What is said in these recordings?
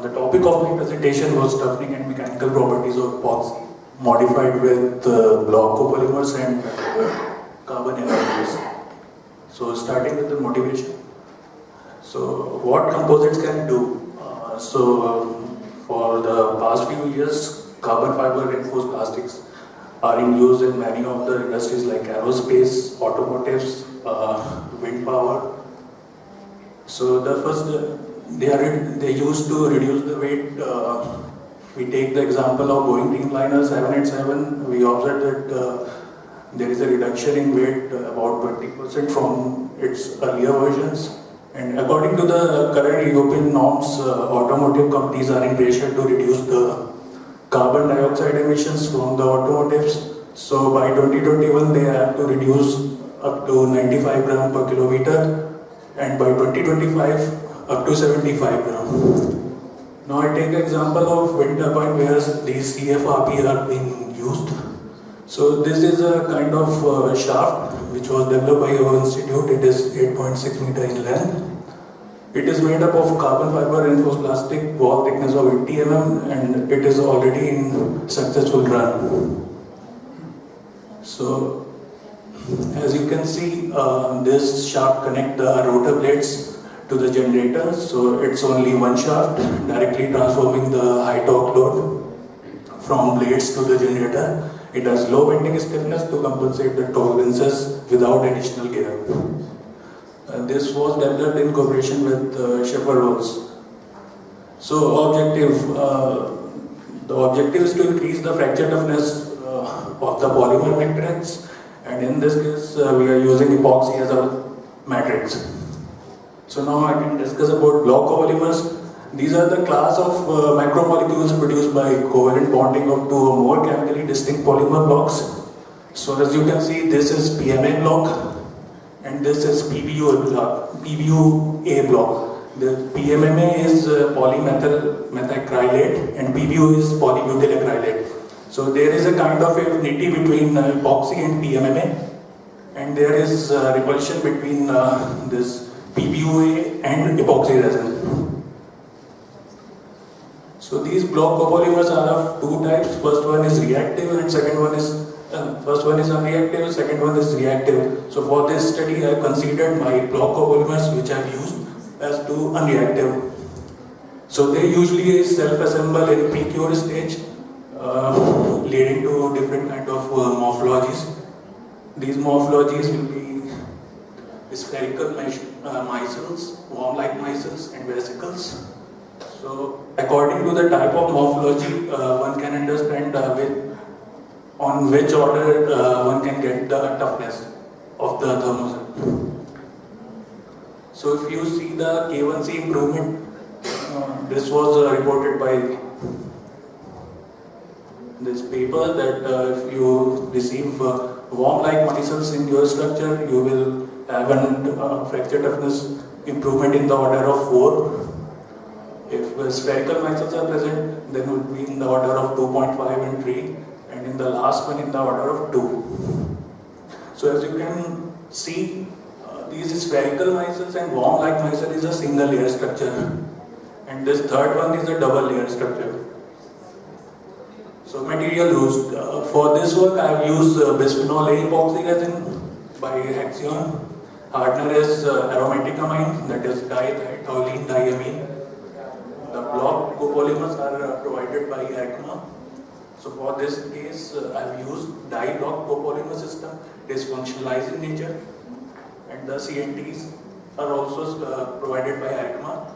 The topic of my presentation was toughening and mechanical properties of epoxy modified with block copolymers and carbon nanotubes. So starting with the motivation. So what composites can do? For the past few years, carbon fiber reinforced plastics are in use in many of the industries like aerospace, automotives, wind power. So the first, they used to reduce the weight. We take the example of Boeing Dreamliner 787. We observed that there is a reduction in weight about 20% from its earlier versions. And according to the current European norms, automotive companies are in pressure to reduce the carbon dioxide emissions from the automotives. So by 2021, they have to reduce up to 95 gram per kilometer, and by 2025, up to 75 gram. Now I take the example of wind turbine where these CFRP are being used. So this is a kind of shaft which was developed by our institute. It is 8.6 meter in length. It is made up of carbon fiber reinforced plastic, wall thickness of 80 mm, and it is already in successful run. So as you can see, this shaft connects the rotor blades to the generator. So it's only one shaft directly transforming the high torque load from blades to the generator. It has low bending stiffness to compensate the tolerances without additional gear. This was developed in cooperation with Schaefer-Rose. So the objective is to increase the fracture toughness of the polymer matrix, and in this case we are using epoxy as a matrix. So now I can discuss about block copolymers. These are the class of macromolecules produced by covalent bonding of two or more chemically distinct polymer blocks. So as you can see, this is PMA block and this is PBUA block. The PMMA is polymethyl methacrylate and PBU is polybutyl acrylate. So there is a kind of affinity between epoxy and PMMA, and there is repulsion between this PBUA and epoxy resin. So these block copolymers are of two types. First one is reactive and first one is unreactive, second one is reactive. So for this study, I considered my block copolymers which I have used as two unreactive. So they usually self-assemble in pre-cure stage, leading to different kind of morphologies. These morphologies will be spherical micelles, worm-like micelles, and vesicles. So according to the type of morphology, one can understand on which order one can get the toughness of the thermoset. So if you see the K1C improvement, this was reported by this paper that if you receive worm-like micelles in your structure, you will have a fracture toughness improvement in the order of 4. If spherical micelles are present, then it would be in the order of 2.5 and 3, and in the last one in the order of 2. So as you can see, these spherical micelles and worm-like micelle is a single layer structure, and this third one is a double layer structure. So material used. For this work I have used bisphenol A epoxy resin by Hexion. Hardener is aromatic amine, that is dithiethylamine diamine. The block copolymers are provided by ACMA. So for this case, I have used di-block copolymer system. It is functionalized in nature, and the CNTs are also provided by ACMA,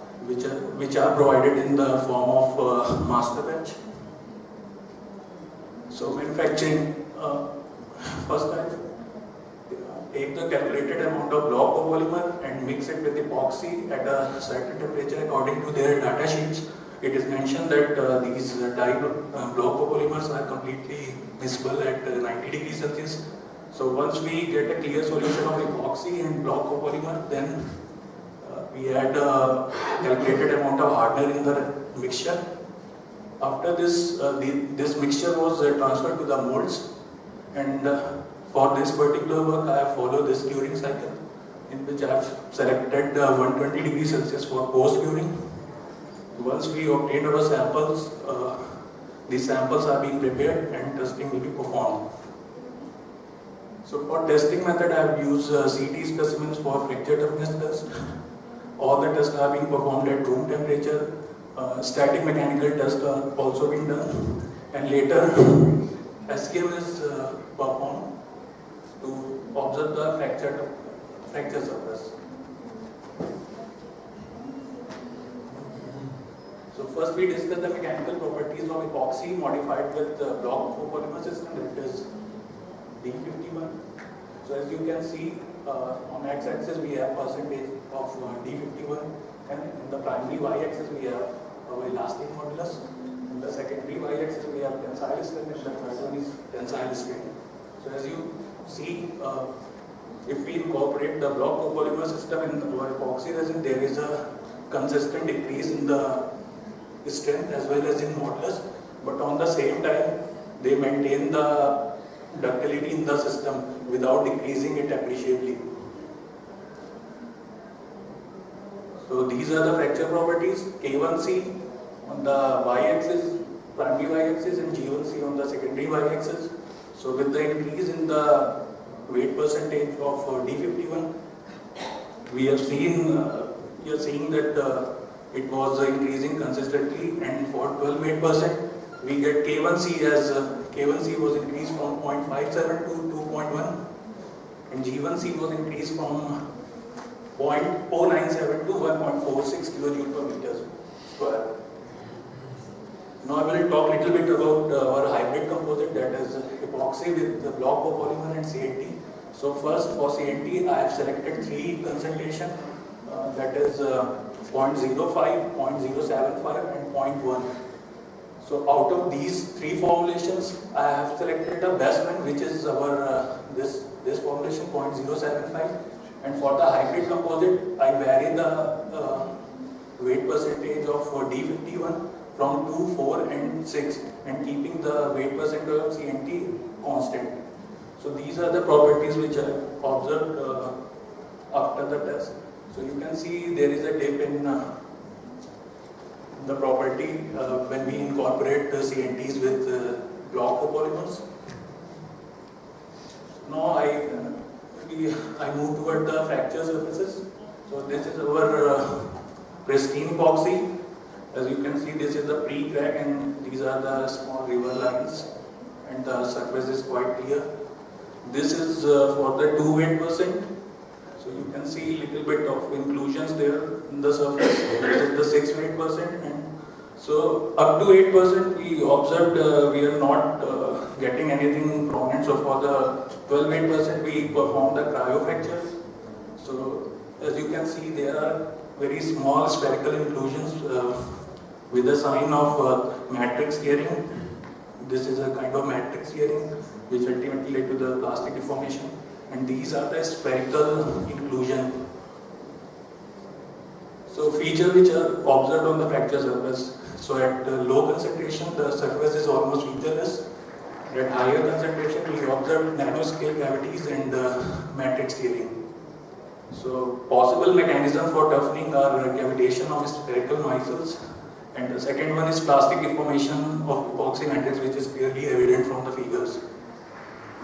which are provided in the form of master batch. So manufacturing, first I take the calculated amount of block copolymer and mix it with epoxy at a certain temperature according to their data sheets. It is mentioned that these block copolymers are completely miscible at 90 degrees Celsius. So once we get a clear solution of epoxy and block copolymer, then we add a calculated amount of hardener in the mixture. After this, this mixture was transferred to the molds, and for this particular work, I have followed this curing cycle, in which I have selected 120 degrees Celsius for post curing. Once we obtain our samples, these samples are being prepared and testing will be performed. So for testing method, I have used CT specimens for fracture toughness test. All the tests are being performed at room temperature. Static mechanical tests are also being done. And later, SEM is performed to observe the fracture surface. So first we discuss the mechanical properties of epoxy modified with the block copolymer system, that is D51. So as you can see, on x-axis we have percentage of D51, and in the primary y-axis we have our elastic modulus. In the secondary y-axis we have tensile strength, and the third one is tensile strength. So as you see, if we incorporate the block copolymer system in our epoxy resin, there is a consistent decrease in the strength as well as in modulus, but on the same time they maintain the ductility in the system without decreasing it appreciably. So these are the fracture properties: K1C on the y-axis, primary y-axis, and G1C on the secondary y-axis. So with the increase in the weight percentage of D51, we are seeing that it was increasing consistently, and for 12 weight percent we get K1C as K1C was increased from 0.57 to 2.1, and G1C was increased from 0.097 to 1.46 kilojoule per meter square. Now I will talk a little bit about our hybrid composite, that is epoxy with the block copolymer and CNT. So first, for CNT I have selected three concentration, that is 0.05, 0.075 and 0.1. So out of these three formulations, I have selected the best one, which is our this formulation 0.075. And for the hybrid composite, I vary the weight percentage of D51 from 2, 4 and 6, and keeping the weight percentage of CNT constant. So these are the properties which I observed after the test. So you can see there is a dip in the property when we incorporate the CNTs with block copolymers. Now I move toward the fracture surfaces. So this is our pristine epoxy. As you can see, this is the pre-crack, and these are the small river lines, and the surface is quite clear. This is for the 2 weight percent. So you can see a little bit of inclusions there in the surface. This is the 6 weight percent, and so up to 8% we observed we are not getting anything prominent. So for the 12 weight percent we perform the cryo fracture. So as you can see, there are very small spherical inclusions with a sign of matrix tearing. This is a kind of matrix tearing which ultimately led to the plastic deformation, and these are the spherical inclusion. So features which are observed on the fracture surface. So at low concentration the surface is almost featureless. At higher concentration we observe nanoscale cavities and matrix tearing. So possible mechanism for toughening are cavitation of spherical micelles, and the second one is plastic deformation of epoxy matrix, which is clearly evident from the figures.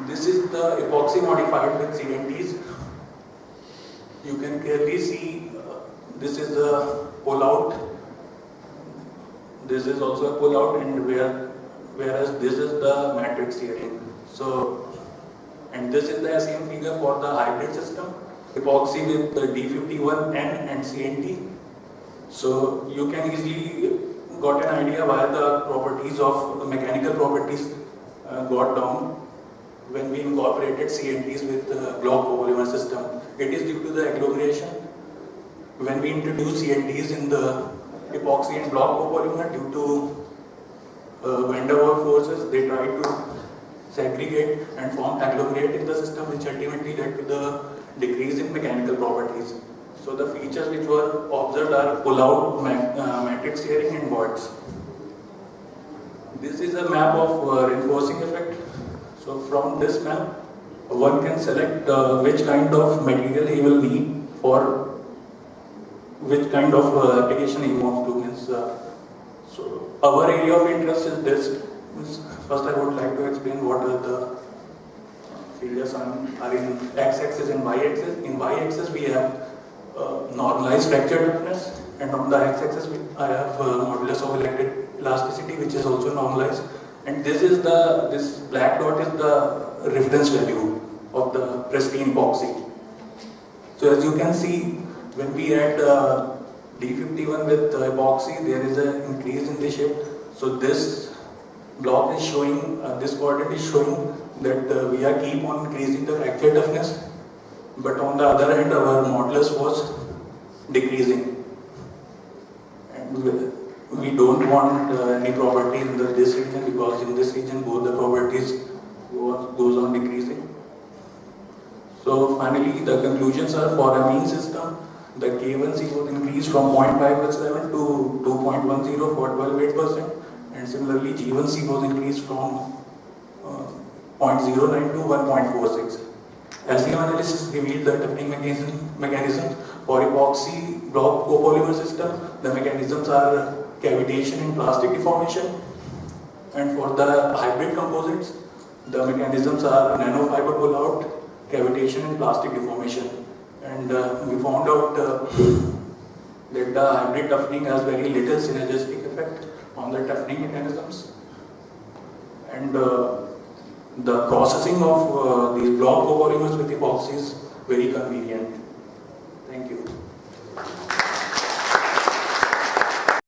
This is the epoxy modified with CNTs. You can clearly see this is a pull out. This is also a pull out, and whereas this is the matrix tearing. So, and this is the same figure for the hybrid system, epoxy with the D51N and CNT. So you can easily got an idea why the properties of the mechanical properties got down when we incorporated CNTs with the block copolymer system. It is due to the agglomeration. When we introduce CNTs in the epoxy and block copolymer, due to van der Waals forces, they try to segregate and form agglomerate in the system, which ultimately led to the decrease in mechanical properties. So the features which were observed are pull-out, matrix tearing and voids. This is a map of reinforcing effect. So from this map, one can select which kind of material he will need for which kind of application he wants to. our area of interest is this. First, I would like to explain what are the areas are in x-axis and y-axis. In y-axis, we have normalized fracture toughness, and on the x-axis, I have modulus of elasticity, which is also normalized. And this black dot is the reference value of the pristine epoxy. So as you can see, when we add D51 with epoxy, there is an increase in the shape. So this block is showing, this quadrant is showing that we are keep on increasing the fracture toughness, but on the other hand, our modulus was decreasing. And we don't want any property in this region, because in this region both the properties goes on decreasing. So finally, the conclusions are for a mean system, the K1C was increased from 0.567 to 2.10 for 12.8%, and similarly G1C was increased from 0.09 to 1.46. LCM analysis revealed the toughening mechanism for epoxy block copolymer system. The mechanisms are cavitation and plastic deformation, and for the hybrid composites, the mechanisms are nanofiber pull-out, cavitation and plastic deformation. And we found out that the hybrid toughening has very little synergistic effect on the toughening mechanisms, and the processing of these block copolymers with epoxy is very convenient.